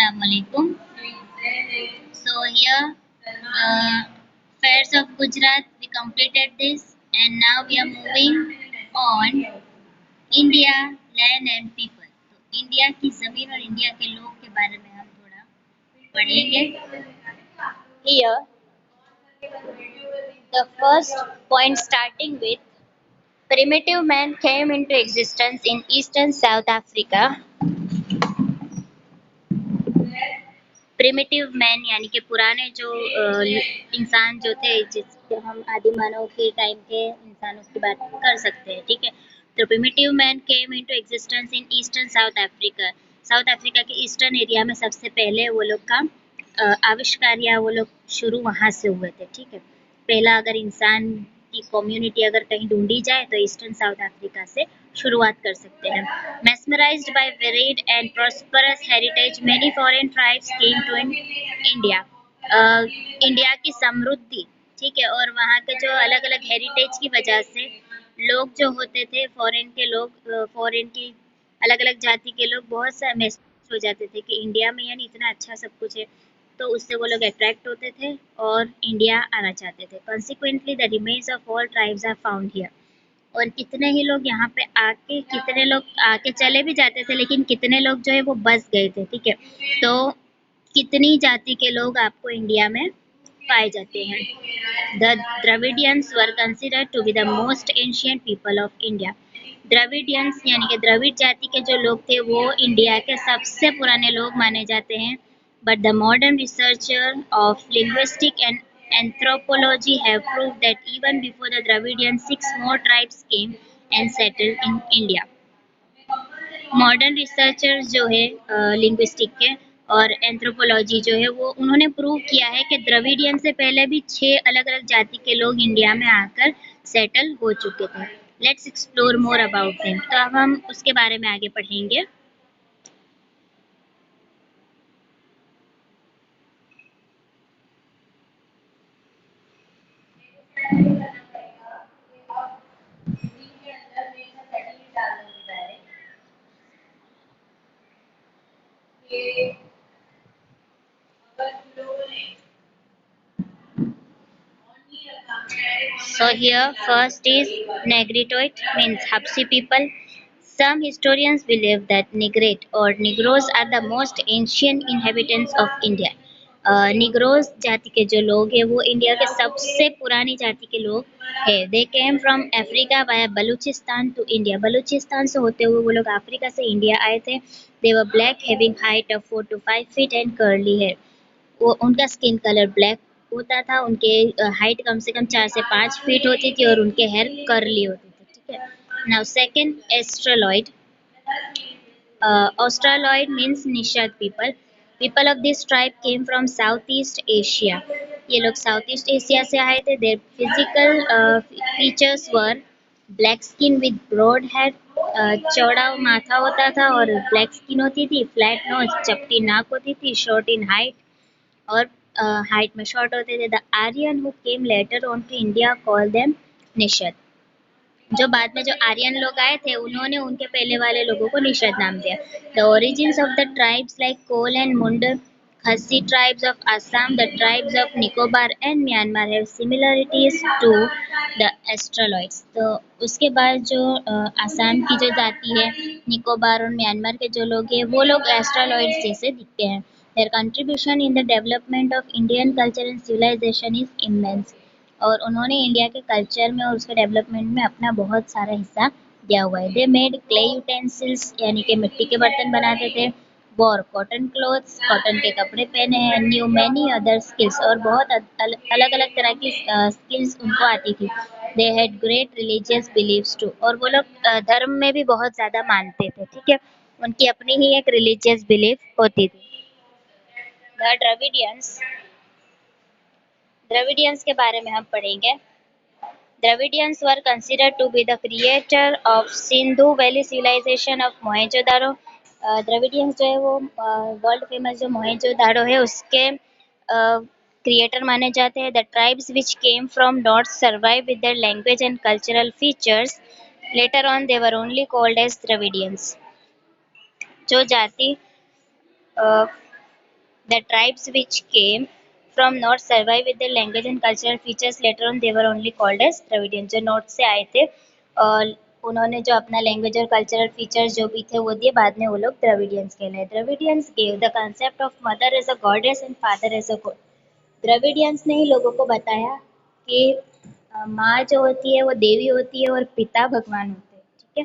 Assalamualaikum. So here, Fairs of Gujarat, we completed this, and now we are moving on India, land and people. तो India की जमीन और India के लोग के बारे में हम थोड़ा पढ़ेंगे. Here, the first point starting with primitive man came into existence in eastern South Africa. Primitive man यानी कि पुराने जो इंसान जो थे, जिसको हम आदि मानव के टाइम के इंसानों की बात कर सकते हैं, ठीक है. तो primitive man came into existence in eastern south Africa. South Africa के ईस्टर्न एरिया में सबसे पहले वो लोग का आविष्कार या वो लोग शुरू वहाँ से हुए थे, ठीक है. पहला अगर इंसान की कम्युनिटी अगर कहीं ढूंढी जाए तो ईस्टर्न साउथ अफ्रीका से शुरुआत कर सकते हैं. Mesmerized by varied and prosperous heritage, many foreign tribes came to India. India की समृद्धि, ठीक है, और वहाँ के जो अलग अलग हेरिटेज की वजह से लोग जो होते थे, फॉरेन के लोग, फॉरेन की अलग अलग जाति के लोग बहुत सा महसूस हो जाते थे कि इंडिया में यानी इतना अच्छा सब कुछ है, तो उससे वो लोग अट्रैक्ट होते थे और इंडिया आना चाहते थे. Consequently, the remains of all tribes are found here. और कितने ही लोग यहाँ पे आके, कितने लोग आके चले भी जाते थे, लेकिन कितने लोग जो है वो बस गए थे, ठीक है. तो कितनी जाति के लोग आपको इंडिया में पाए जाते हैं. The Dravidians were considered to be the most ancient people of India. Dravidians यानी कि द्रविड़ जाति के जो लोग थे वो इंडिया के सबसे पुराने लोग माने जाते हैं. But the modern researcher of linguistic and anthropology have proved that even before the Dravidians, 6 more tribes came and settled in India. Modern researchers जो है लिंग्विस्टिक के और एंथ्रोपोलॉजी जो है वो उन्होंने प्रूव किया है कि द्रविडियन से पहले भी 6 अलग अलग जाति के लोग इंडिया में आकर सेटल हो चुके थे. Let's explore more about them. तो अब हम उसके बारे में आगे पढ़ेंगे. So here first is Negritoid, means Hapsi people. Some historians believe that Negrite or Negroes are the most ancient inhabitants of India. Negroes जाति के जो लोग हैं वो इंडिया के सबसे पुरानी जाति के लोग हैं. They came from Africa via Balochistan to India. Balochistan से होते हुए वो लोग अफ्रीका से इंडिया आए थे. They were black having height of 4 to 5 feet and curly hair. वो उनका स्किन कलर ब्लैक होता था, उनके हाइट कम से कम 4 से 5 फीट होती थी और उनके हेयर कर्ली होते थे, ठीक है. Now second, Australoid. Australoid means Nishad people. People of this tribe came from South East Asia. ये लोग साउथ ईस्ट एशिया से आए थे. Their physical features were black skin with broad head. चौड़ा माथा होता था और ब्लैक स्किन होती थी. फ्लैट नोज, चपटी नाक होती थी. शॉर्ट इन हाइट, और हाइट में शॉर्ट होते थे. The Aryan who came later on to India call them Nishad. जो बाद में जो आर्यन लोग आए थे उन्होंने उनके पहले वाले लोगों को निषद नाम दिया. The origins of the tribes like Kol and Munda, Khasi tribes of Assam, the tribes of Nicobar and Myanmar have similarities to the Australoids. तो उसके बाद जो असम की जो जाति है, निकोबार और म्यांमार के जो लोग हैं वो लोग एस्ट्रोलॉइड्स जैसे दिखते हैं. Their contribution in the development of Indian culture and civilization is immense. और उन्होंने इंडिया के कल्चर में और उसके डेवलपमेंट में अपना बहुत सारा हिस्सा दिया हुआ है. दे मेड क्ले यूटेंसिल्स यानी कि मिट्टी के बर्तन बनाते थे. वॉर कॉटन क्लोथ्स, कॉटन के कपड़े पहने हैं. न्यू मैनी अदर स्किल्स, और बहुत अलग अलग तरह की स्किल्स उनको आती थी. They had great religious beliefs too. और वो लोग धर्म में भी बहुत ज़्यादा मानते थे, ठीक है. उनकी अपनी ही एक रिलीजियस बिलीफ होती थी. द द्रविडियंस के बारे में हम पढ़ेंगे. Dravidians were considered to be the creator of Sindhu valley civilization of Mohenjodaro. Dravidians जो है वो वर्ल्ड फेमस जो मोहेंजोदारो है उसके क्रिएटर माने जाते हैं. The tribes which came from north survive with their language and cultural features. Later on they were only called as Dravidians. जो जाति The tribes which came from north survive with their language and cultural features. Later on, they were only called as Dravidians. जो north से आए थे और उन्होंने जो अपना लैंग्वेज और कल्चरल फीचर्स जो भी थे वो दिए, बाद में वो लोग द्रविडियंस कहलाए. Dravidians gave the concept of mother as a goddess and father as a god. Dravidians ने ही लोगों को बताया कि माँ जो होती है वो देवी होती है और पिता भगवान होते हैं. ठीक है.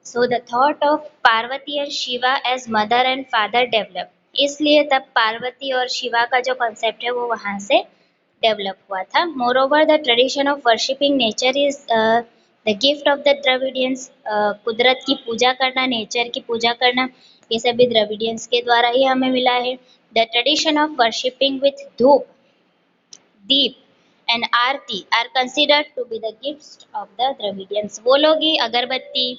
So the thought of Parvati and Shiva as mother and father developed. इसलिए तब पार्वती और शिवा का जो कॉन्सेप्ट है वो वहाँ से डेवलप हुआ था. Moreover, the tradition of worshipping nature is the gift of the Dravidians. कुदरत की पूजा करना, नेचर की पूजा करना, ये सभी द्रविडियंस के द्वारा ही हमें मिला है. The tradition of worshipping with dhoop, deep and aarti are considered to be the gift of the Dravidians. वो लोग ही अगरबत्ती,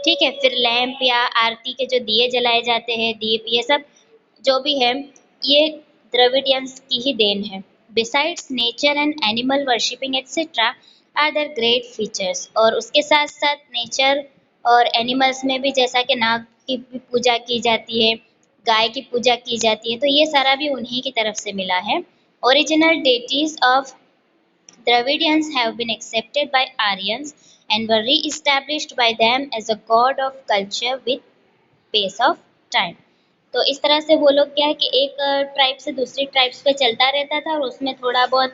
ठीक है, फिर लैंप या आरती के जो दिए जलाए जाते हैं, दीप, ये सब जो भी है ये द्रविडियंस की ही देन है. Besides nature and animal worshipping etcetera are other great features. और उसके साथ साथ नेचर और एनिमल्स में भी जैसा कि नाग की भी पूजा की जाती है, गाय की पूजा की जाती है, तो ये सारा भी उन्हीं की तरफ से मिला है. Original deities of Dravidians have been accepted by Aryans and were re-established by them as a god of culture with pace of time. तो इस तरह से वो लोग क्या है कि एक ट्राइब से दूसरी ट्राइब्स पे चलता रहता था और उसमें थोड़ा बहुत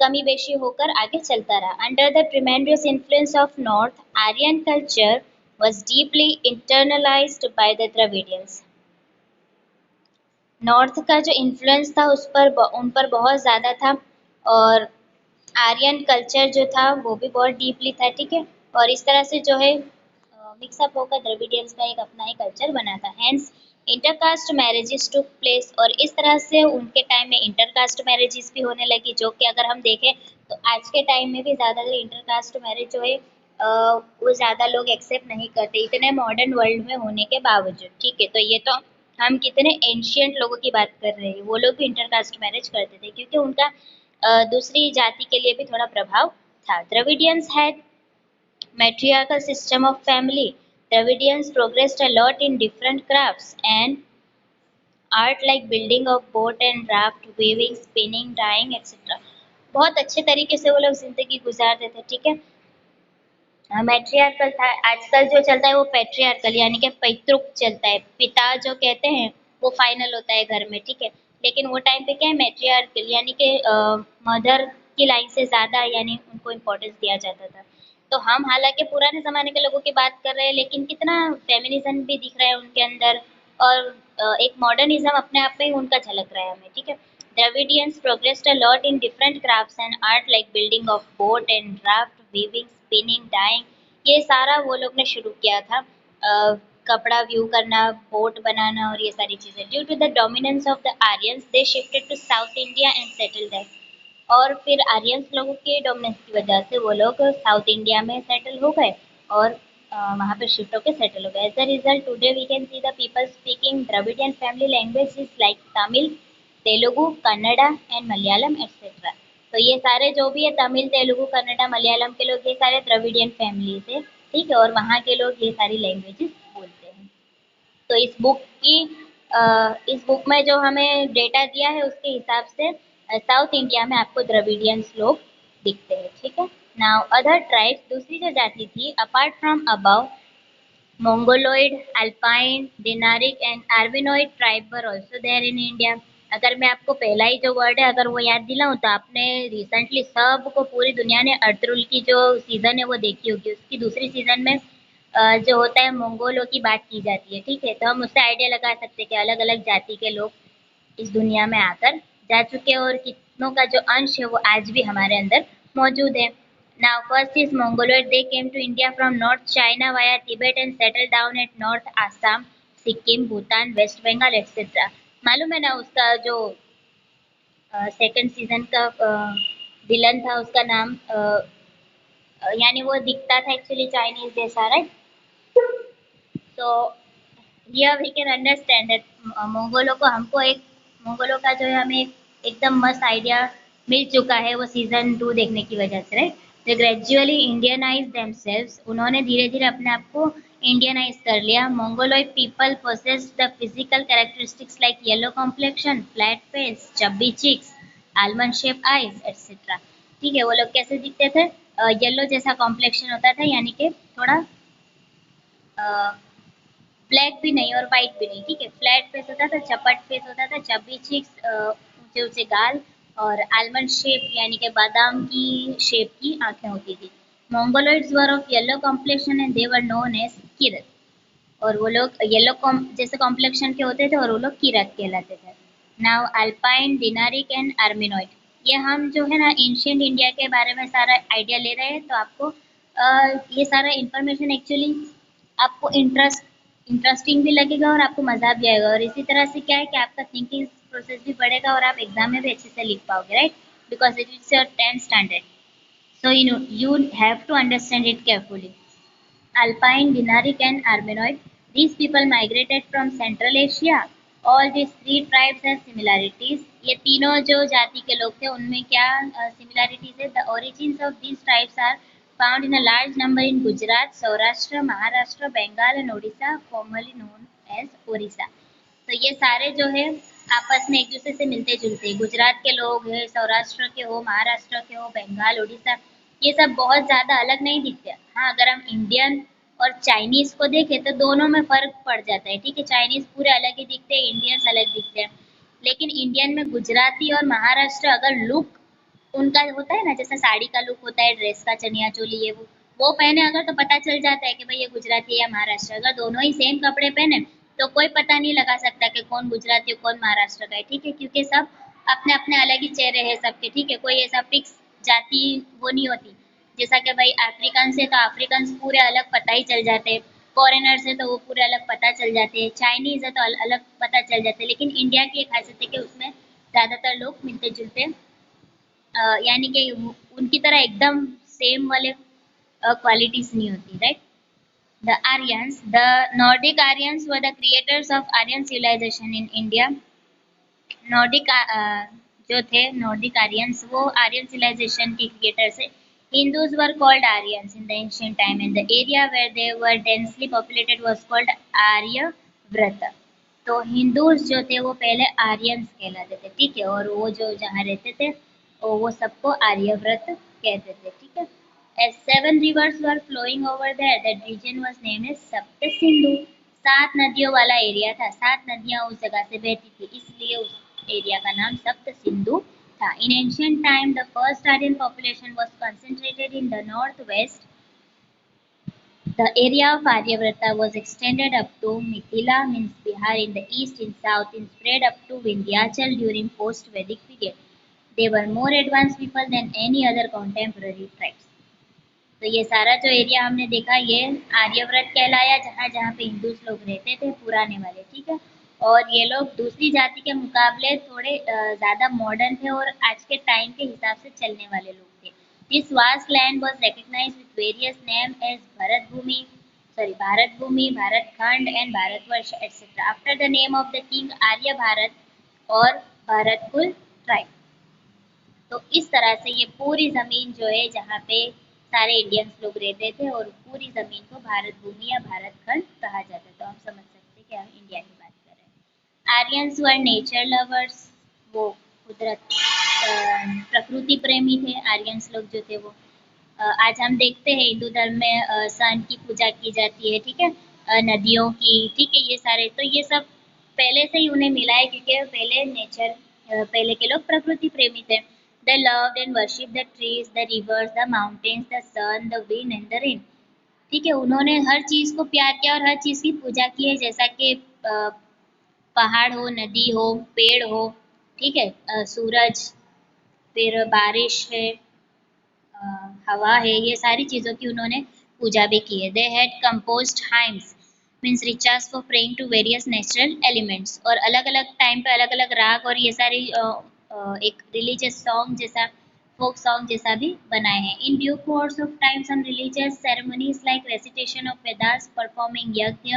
कमी बेशी होकर आगे चलता रहा. Under the tremendous influence of north, Aryan culture was deeply internalized by the Dravidians. North का जो इन्फ्लुएंस था उन पर बहुत ज़्यादा था और आर्यन कल्चर जो था वो भी बहुत डीपली था. ठीक है. और इस तरह से जो है मिक्सअप होकर द्रविडियंस का एक अपना ही कल्चर बना था. Hence intercaste marriages took place. और इस तरह से उनके टाइम में इंटरकास्ट मैरिजेस भी होने लगी, जो कि अगर हम देखें तो आज के टाइम में भी ज़्यादातर इंटरकास्ट मैरिज जो है वो ज़्यादा लोग एक्सेप्ट नहीं करते इतने मॉडर्न वर्ल्ड में होने के बावजूद. ठीक है. तो ये तो हम कितने एंशियंट लोगों की बात कर रहे हैं, वो लोग भी इंटरकास्ट मैरिज करते थे क्योंकि उनका दूसरी जाति के लिए भी थोड़ा प्रभाव था. Dravidians had matriarchal system of family. Dravidians progressed a lot in different crafts and art like building of boat and raft, weaving, spinning, dyeing, etc. बहुत अच्छे तरीके से वो लोग जिंदगी गुजारते थे. ठीक है. मैट्रियार्कल था. आजकल जो चलता है वो पैट्रियार्कल यानी कि पैतृक चलता है. पिता जो कहते हैं वो फाइनल होता है घर में. ठीक है. लेकिन वो टाइम पे क्या है मैट्रियार्कल यानी कि मदर की लाइन से ज़्यादा यानी उनको इम्पोर्टेंस दिया जाता था. तो हम हालांकि पुराने ज़माने के लोगों की बात कर रहे हैं लेकिन कितना फेमिनिज्म भी दिख रहा है उनके अंदर और एक मॉडर्निज्म अपने आप में ही उनका झलक रहा है हमें. ठीक है. Dravidians progressed a lot in different crafts and art like building of boat and raft, weaving, spinning, dyeing. ये सारा वो लोग ने शुरू किया था. कपड़ा व्यू करना, बोट बनाना और ये सारी चीज़ें. Due to the dominance of the Aryans they shifted to south India and settle there. और फिर आर्यंस लोगों के डोमिनेंस की वजह से वो लोग साउथ इंडिया में सेटल हो गए और वहाँ पे शिफ्ट होकर सेटल हो गए. As a result today we can see the people speaking Dravidian family languages like Tamil, Telugu, Kannada and Malayalam etcetera. तो ये सारे जो भी है तमिल, तेलुगु, कन्नड़ा, मलयालम के लोग ये सारे द्रविडियन फैमिली से. ठीक है. और वहाँ के लोग ये सारी लैंग्वेजेस बोलते हैं. तो इस बुक में जो हमें डेटा दिया है उसके हिसाब से साउथ इंडिया में आपको द्रविडियंस लोग दिखते हैं. ठीक है. नाउ अदर ट्राइब्स, दूसरी जो जाति थी apart from above, Mongoloid, Alpine, Dinaric and Arvinoid tribe were also there in India. अगर मैं आपको पहला ही जो वर्ड है अगर वो याद दिलाऊं तो आपने रिसेंटली सबको पूरी दुनिया ने अर्तुरुल की जो सीज़न है वो देखी होगी. उसकी दूसरी सीज़न में जो होता है मंगोलों की बात की जाती है. ठीक है. तो हम उससे आइडिया लगा सकते हैं कि अलग अलग जाति के लोग इस दुनिया में आकर जा चुके हैं और कितनों का जो अंश है वो आज भी हमारे अंदर मौजूद है. Now first is Mongoloid. They came to India from North China via Tibet and settled down at North Assam, Sikkim, Bhutan, West Bengal, etc. मालूम है ना उसका जो सेकंड सीजन का विलन था उसका नाम यानी वो दिखता था एक्चुअली चाइनीज जैसा, राइट. तो here we can understand that मंगोलों का जो है हमें एकदम मस्त आइडिया मिल चुका है वो सीजन 2 देखने की वजह से, right. They gradually Indianize themselves, उन्होंने धीरे धीरे अपने आप को इंडियनाइज कर लिया। Mongoloid people possess the physical characteristics like yellow complexion, flat face, chubby cheeks, almond shape eyes etcetera. ठीक है, वो लोग कैसे दिखते थे? येलो जैसा कॉम्प्लेक्शन होता था, यानी कि थोड़ा ब्लैक भी नहीं और वाइट भी नहीं। ठीक है, फ्लैट फेस होता था, चपट फेस होता था, चब्बी चिक्स, ऊंचे ऊंचे गाल, और आलमंड शेप यानी कि बादाम की शेप की आंखें होती थी। Mongoloids were of yellow complexion and they were known as Kirat, और वो लोग येलो जैसे कॉम्प्लेक्शन के होते थे और वो लोग किरत कहलाते थे। नाउ अल्पाइन, डिनारिक एंड आर्मिनोइड, ये हम जो है ना एंशियंट इंडिया के बारे में सारा आइडिया ले रहे हैं, तो आपको ये सारा इंफॉर्मेशन एक्चुअली आपको इंटरेस्टिंग भी लगेगा और आपको मजा भी आएगा, और इसी तरह से क्या है कि आपका थिंकिंग प्रोसेस भी बढ़ेगा और आप एग्जाम में भी अच्छे से लिख पाओगे, right? Because it is your 10th standard, so you have to understand it carefully. Alpine, Dinaric and Armenoid. These people migrated from Central Asia. All these three tribes have similarities. ये तीनों जो जाति के लोग थे उनमें क्या similarities है? The origins of these tribes are found in a large number in Gujarat, Saurashtra, Maharashtra, Bengal and Odisha, formerly known as Orissa. तो ये सारे जो है आपस में एक दूसरे से मिलते जुलते हैं। गुजरात के लोग हैं, सौराष्ट्र के हो, महाराष्ट्र के हो, बंगाल, उड़ीसा, ये सब बहुत ज़्यादा अलग नहीं दिखते। हाँ, अगर हम इंडियन और चाइनीज़ को देखें तो दोनों में फ़र्क पड़ जाता है। ठीक है, चाइनीज़ पूरे अलग ही दिखते हैं, इंडियंस अलग दिखते हैं, लेकिन इंडियन में गुजराती और महाराष्ट्र अगर लुक उनका होता है ना, जैसे साड़ी का लुक होता है, ड्रेस का चनिया चोली, ये वो पहने अगर तो पता चल जाता है कि भाई ये गुजराती है या महाराष्ट्र। अगर दोनों ही सेम कपड़े पहने तो कोई पता नहीं लगा सकता कि कौन गुजराती और कौन महाराष्ट्र का है। ठीक है, क्योंकि सब अपने अपने अलग ही चेहरे हैं सबके। ठीक है, कोई ऐसा फिक्स जाति वो नहीं होती, जैसा कि भाई अफ्रीकन से तो अफ्रीकन पूरे अलग पता ही चल जाते हैं, फॉरेनर से तो वो पूरे अलग पता चल जाते हैं, चाइनीज है तो अलग पता चल जाते हैं। लेकिन इंडिया की एक खासियत है कि उसमें ज़्यादातर लोग मिलते जुलते, यानी कि उनकी तरह एकदम सेम वाले क्वालिटीज नहीं होती, right? The Aryans, the Nordic Aryans were the creators of Aryan civilization in India. Nordic जो थे नॉर्डिक आर्यंस, वो आर्यन सिविलाइजेशन के क्रिएटर्स है। Hindus were called Aryans in the ancient time and the area where they were densely populated was called Aryavrat. तो हिंदूज जो थे वो पहले आर्यंस कहलाते थे। ठीक है, और वो जो जहाँ रहते थे वो सबको आर्यव्रत कहते थे। ठीक है, as seven rivers were flowing over there, that region was named as सप्त सिंधु। 7 नदियों वाला एरिया था, 7 नदियां उस जगह से बहती थी, इसलिए उस एरिया का नाम सप्त सिंधु था। In ancient time, the first Aryan population was concentrated in the northwest. The area of Aryavrata was extended up to Mithila, means Bihar in the east, in south, and spread up to Vindhyachal during post-Vedic period. They were more advanced people than any other contemporary tribes. तो ये सारा जो area हमने देखा ये आर्यव्रत कहलाया, जहाँ जहाँ पे हिंदू लोग रहते थे पुराने वाले। ठीक है, और ये लोग दूसरी जाति के मुकाबले थोड़े ज़्यादा मॉडर्न थे और आज के टाइम के हिसाब से चलने वाले लोग थे। This vast land was recognize with various name as Bharat Bhumi, sorry Bharat Bhumi, Bharat Khand and Bharatvarsha etcetera, after the name of the king Arya Bharat और भारतकुल ट्राइब। तो इस तरह से ये पूरी ज़मीन जो है जहाँ पे सारे इंडियंस लोग रहते थे, और पूरी ज़मीन को भारत भूमि या भारत खंड कहा जाता है। तो हम समझ सकते हैं कि हम इंडिया की बात कर रहे हैं। आर्यंस वर नेचर लवर्स, वो कुदरत प्रकृति प्रेमी थे आर्यंस लोग जो थे वो। आज हम देखते हैं हिंदू धर्म में सन की पूजा की जाती है। ठीक है, नदियों की। ठीक है, ये सारे तो ये सब पहले से ही उन्हें मिला है, क्योंकि पहले नेचर पहले के लोग प्रकृति प्रेमी थे। They loved and worshipped the trees, the rivers, the mountains, the sun, the wind and the rain. ठीक है, उन्होंने हर चीज़ को प्यार किया और हर चीज़ की पूजा की है, जैसा कि पहाड़ हो, नदी हो, पेड़ हो, ठीक है, सूरज, फिर बारिश है, हवा है, ये सारी चीज़ों की उन्होंने पूजा भी की है। They had composed hymns, means recharge for praying to various natural elements, और अलग अलग टाइम पे अलग अलग राग और ये सारी एक रिलीजियस सॉन्ग जैसा, फोक सॉन्ग जैसा भी बनाए हैं। In due course of time some religious ceremonies like recitation of Vedas, performing yagya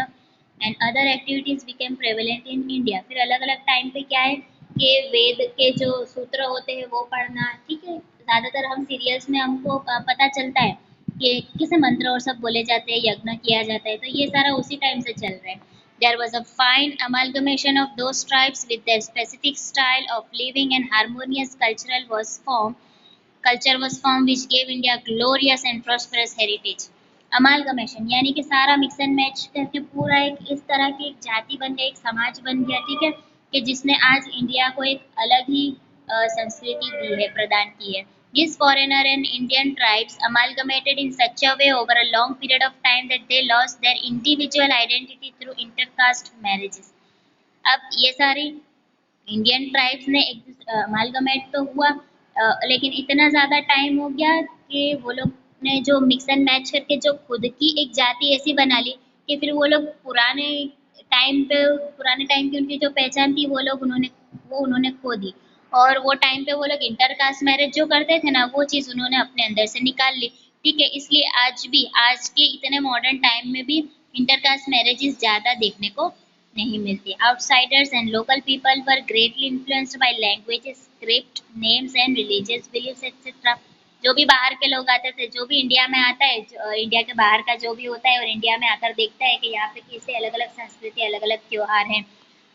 and other activities became prevalent in India. फिर अलग अलग टाइम पे क्या है कि वेद के जो सूत्र होते हैं वो पढ़ना, ठीक है, ज़्यादातर हम सीरियल्स में हमको पता चलता है कि किसे मंत्र और सब बोले जाते हैं, यज्ञ किया जाता है, तो ये सारा उसी टाइम से चल रहा है. There was a fine amalgamation of those tribes with their specific style of living and harmonious culture was formed which gave India glorious and prosperous heritage. Amalgamation यानी कि सारा मिक्स एंड मैच करके पूरा एक इस तरह की एक जाति बन गया, एक समाज बन गया, ठीक है, कि जिसने आज इंडिया को एक अलग ही संस्कृति दी है, प्रदान की है. These foreigner and Indian tribes amalgamated in such a way over a long period of time that they lost their individual identity through intercaste marriages. अब ये सारी इंडियन ट्राइब्स ने अमालगमेट तो हुआ, लेकिन इतना ज़्यादा टाइम हो गया कि वो लोग ने जो मिक्स एंड मैच करके जो खुद की एक जाति ऐसी बना ली कि फिर वो लोग पुराने टाइम की उनकी जो पहचान थी वो उन्होंने खो दी. और वो टाइम पे वो लोग इंटरकास्ट मैरिज जो करते थे ना, वो चीज़ उन्होंने अपने अंदर से निकाल ली. ठीक है, इसलिए आज के इतने मॉडर्न टाइम में भी इंटरकास्ट मैरिजेस ज़्यादा देखने को नहीं मिलती. Outsiders and local people were greatly influenced by languages, script, names and religious beliefs etcetera. जो भी बाहर के लोग आते थे, जो भी इंडिया में आता है, इंडिया के बाहर का जो भी होता है और इंडिया में आकर देखता है कि यहाँ पे कैसे अलग अलग संस्कृति, अलग अलग त्योहार हैं,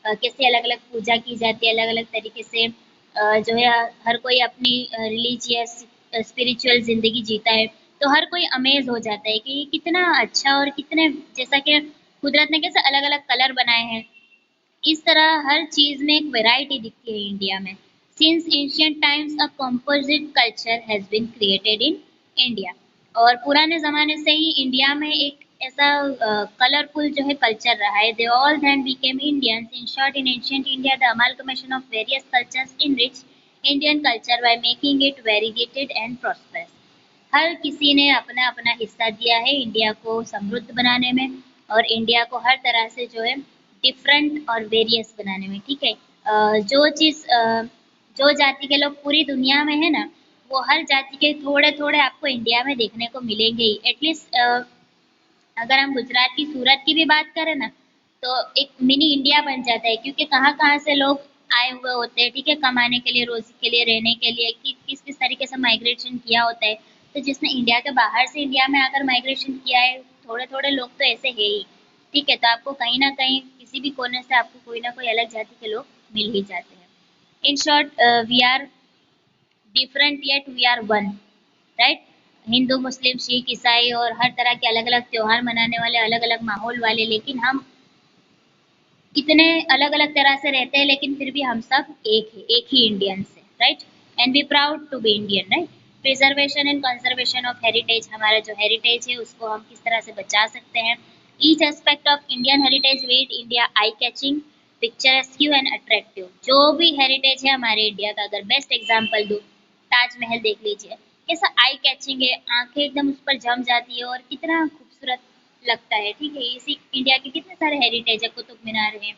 कैसे अलग अलग पूजा की जाती है, अलग अलग तरीके से जो है हर कोई अपनी रिलीजियस स्पिरिचुअल ज़िंदगी जीता है, तो हर कोई अमेज़ हो जाता है कि ये कितना अच्छा और कितने, जैसा कि कुदरत ने कैसे अलग अलग कलर बनाए हैं, इस तरह हर चीज़ में एक वैरायटी दिखती है इंडिया में. Since ancient times a composite culture has been created in India. और पुराने ज़माने से ही इंडिया में एक ऐसा कलरफुल जो है कल्चर रहा है. They all then became Indians. In short, in ancient India the amalgamation of various cultures enrich Indian culture by making it variegated and prosperous. हर किसी ने अपना अपना हिस्सा दिया है इंडिया को समृद्ध बनाने में और इंडिया को हर तरह से जो है डिफरेंट और वेरियस बनाने में. ठीक है, जो जाति के लोग पूरी दुनिया में है ना, वो हर जाति के थोड़े थोड़े आपको इंडिया में देखने को मिलेंगे ही. एटलीस्ट अगर हम गुजरात की सूरत की भी बात करें ना, तो एक मिनी इंडिया बन जाता है, क्योंकि कहाँ कहाँ से लोग आए हुए होते हैं, ठीक है, कमाने के लिए, रोजी के लिए, रहने के लिए, कि किस किस तरीके से माइग्रेशन किया होता है. तो जिसने इंडिया के बाहर से इंडिया में आकर माइग्रेशन किया है, थोड़े थोड़े लोग तो ऐसे है ही. ठीक है, तो आपको कहीं ना कहीं किसी भी कोने से आपको कोई ना कोई अलग जाति के लोग मिल ही जाते हैं. In short, we are different yet we are one, right. Hindu, Muslim, Sikh, ईसाई और हर तरह के अलग अलग त्योहार मनाने वाले, अलग अलग माहौल वाले, लेकिन हम कितने अलग अलग तरह से रहते हैं, लेकिन फिर भी हम सब एक है, एक ही इंडियंस है, right. And we proud to be Indian, right. Preservation and conservation of heritage. हमारा जो हेरिटेज है उसको हम किस तरह से बचा सकते हैं. Each aspect of Indian heritage made India eye catching, picturesque and attractive. जो भी हेरिटेज है हमारे इंडिया का, अगर बेस्ट एग्जाम्पल दूँ, ताजमहल देख लीजिए, कैसा आई कैचिंग है, आंखें एकदम उस पर जम जाती है और कितना खूबसूरत लगता है. ठीक है, इसी इंडिया के कितने सारे हेरिटेज है, कुतुब मीनार है,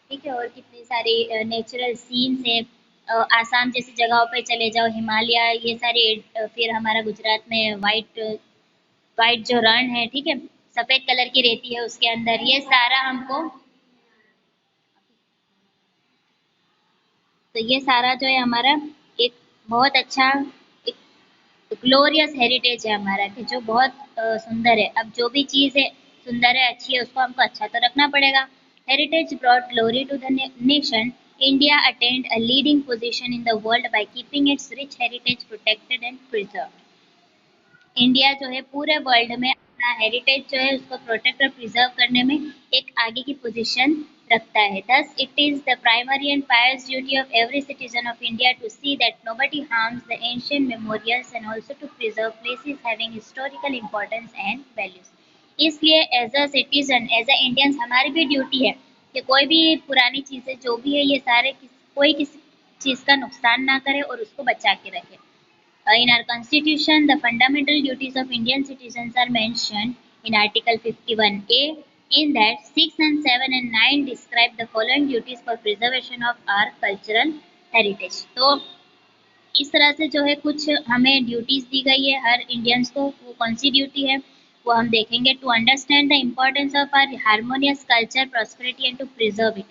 ठीक है, और कितने सारे नेचुरल सीन्स है. आसाम जैसी जगहों पे चले जाओ, हिमालय, ये सारे, फिर हमारा गुजरात में वाइट वाइट जो रण है, ठीक है, सफ़ेद कलर की रहती है उसके अंदर, ये सारा हमको, तो ये सारा जो है हमारा एक बहुत अच्छा एक ग्लोरियस हेरिटेज है हमारा, कि जो बहुत सुंदर है. अब जो भी चीज़ है सुंदर है, अच्छी है, उसको हमको अच्छा तो रखना पड़ेगा. Heritage brought glory to the nation. India attained a leading position in the world by keeping its rich heritage protected and preserve. India जो है पूरे वर्ल्ड में अपना हेरिटेज जो है उसको प्रोटेक्ट और प्रिजर्व करने में एक आगे की पोजीशन रखता है. Thus, it is the primary and pious duty of every citizen of India to see that nobody harms the ancient memorials and also to preserve places having historical importance and values. इसलिए as a citizen, as a Indians, हमारी भी duty है कि कोई भी पुरानी चीज़ें जो भी है, ये सारे कोई किसी चीज़ का नुकसान ना करे और उसको बचा के रखे. In our constitution, the fundamental duties of Indian citizens are mentioned in Article 51A. In that, 6 and 7 and 9 describe the following duties for preservation of our cultural heritage. तो इस तरह से जो है कुछ हमें ड्यूटीज़ दी गई है हर इंडियंस को. वो कौन सी ड्यूटी है वो हम देखेंगे. To understand the importance of our harmonious culture, prosperity and to preserve it.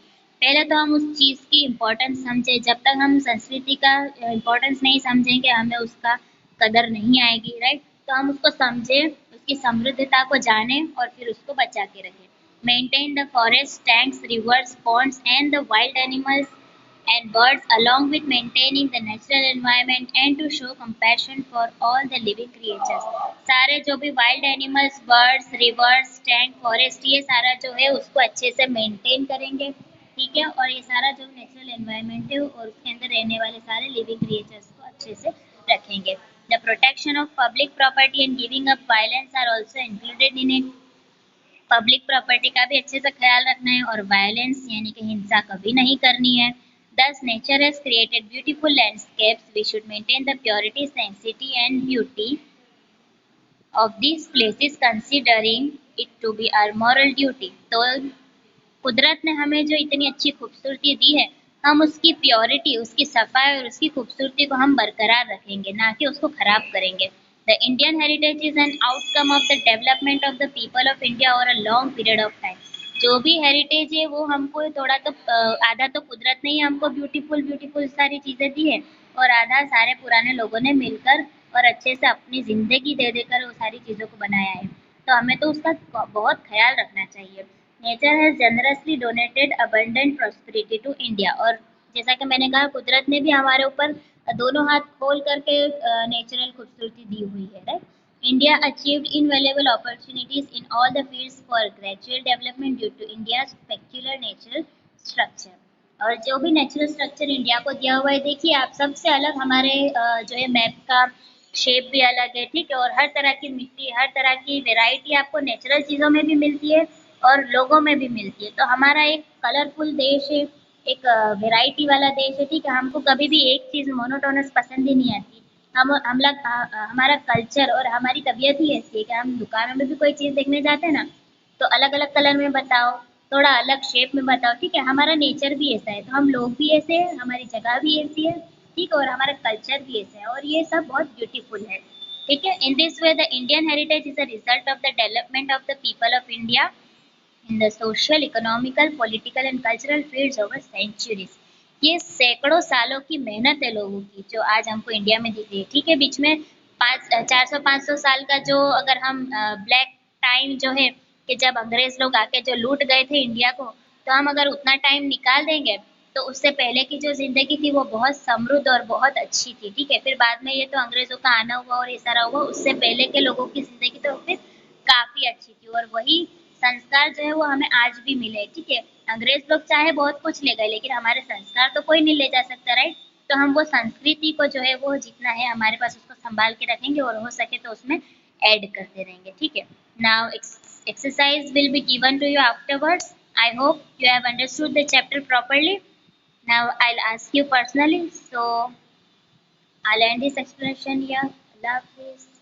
पहले तो हम उस चीज़ की इम्पोर्टेंस समझे, जब तक हम संस्कृति का इम्पोर्टेंस नहीं समझेंगे हमें उसका कदर नहीं आएगी, राइट। तो हम उसको समझें, उसकी समृद्धता को जानें और फिर उसको बचा के रखें। Maintain the forest, tanks, reverse, ponds and the wild animals and birds along with maintaining the natural environment and to show compassion for all the living creatures। सारे जो भी wild animals, birds, reverse, tank, forest, ये सारा जो है उसको अच्छे से मेंटेन करेंगे, ठीक है। और ये सारा जो नेचुरल एनवायरनमेंट है और उसके अंदर रहने वाले सारे लिविंग क्रिएचर्स को अच्छे से रखेंगे। The protection of public property and giving up violence are also included in it. Public property का भी अच्छे से ख्याल रखना है और वायलेंस यानी कि हिंसा कभी नहीं करनी है। Thus, nature has created beautiful landscapes. We should maintain the purity, sanctity, and beauty of these places, considering it to be our moral duty। तो कुदरत ने हमें जो इतनी अच्छी खूबसूरती दी है, हम उसकी प्योरिटी, उसकी सफाई और उसकी खूबसूरती को हम बरकरार रखेंगे, ना कि उसको खराब करेंगे। The Indian heritage is an outcome of the development of the people of India over a long period of time. जो भी हेरिटेज है वो हमको थोड़ा तो आधा तो कुदरत ने ही हमको ब्यूटीफुल ब्यूटीफुल सारी चीज़ें दी है, और आधा सारे पुराने लोगों ने मिलकर और अच्छे से अपनी ज़िंदगी दे देकर वो सारी चीज़ों को बनाया है। तो हमें तो उसका बहुत ख्याल रखना चाहिए। Nature has generously donated abundant prosperity to India. और जैसा कि मैंने कहा, कुदरत ने भी हमारे ऊपर दोनों हाथ खोल करके नेचुरल खूबसूरती दी हुई है, right. India achieved invaluable opportunities in all the fields for gradual development due to India's peculiar natural structure। और जो भी नेचुरल स्ट्रक्चर इंडिया को दिया हुआ है, देखिए आप, सबसे अलग हमारे जो है मैप का शेप भी अलग है, ठीक है। और हर तरह की मिट्टी, हर तरह की वेराइटी आपको नेचुरल चीज़ों में भी मिलती है और लोगों में भी मिलती है। तो हमारा एक कलरफुल देश है, एक वेराइटी वाला देश है, ठीक है। हमको कभी भी एक चीज़ मोनोटोनस पसंद ही नहीं आती। हम लोग हमारा कल्चर और हमारी तबीयत ही ऐसी है कि हम दुकानों में भी कोई चीज़ देखने जाते हैं ना, तो अलग अलग कलर में बताओ, थोड़ा अलग शेप में बताओ, ठीक है। हमारा नेचर भी ऐसा है, तो हम लोग भी ऐसे हैं, हमारी जगह भी ऐसी है, ठीक है। और हमारा कल्चर भी ऐसा है, और ये सब बहुत ब्यूटीफुल है, ठीक है। In this way the Indian heritage is a result of the development of the people of India in the social, economical, political and cultural fields over centuries. ये सैकड़ों सालों की मेहनत है लोगों की, जो आज हमको इंडिया में दिख रही है, ठीक है। बीच में 400-500 साल का जो, अगर हम ब्लैक टाइम जो है, कि जब अंग्रेज लोग आके जो लूट गए थे इंडिया को, तो हम अगर उतना टाइम निकाल देंगे तो उससे पहले की जो जिंदगी थी वो बहुत समृद्ध और बहुत अच्छी थी, ठीक है। फिर बाद में ये तो अंग्रेजों का आना हुआ और ये सारा हुआ, उससे पहले के लोगों की जिंदगी तो फिर काफी अच्छी थी, और वही संस्कार जो है वो हमें आज भी मिले, ठीक है। अंग्रेज लोग चाहे बहुत कुछ ले गए, लेकिन हमारे संस्कार तो कोई नहीं ले जा सकता, राइट। तो हम वो संस्कृति को जो है वो जितना है हमारे पास उसको संभाल के रखेंगे, और हो सके तो उसमें ऐड करते रहेंगे, ठीक है। Now exercise will be given to you afterwards। I hope you have understood the chapter properly। Now I'll ask you personally, so I'll end this explanation here। Allah Hafiz।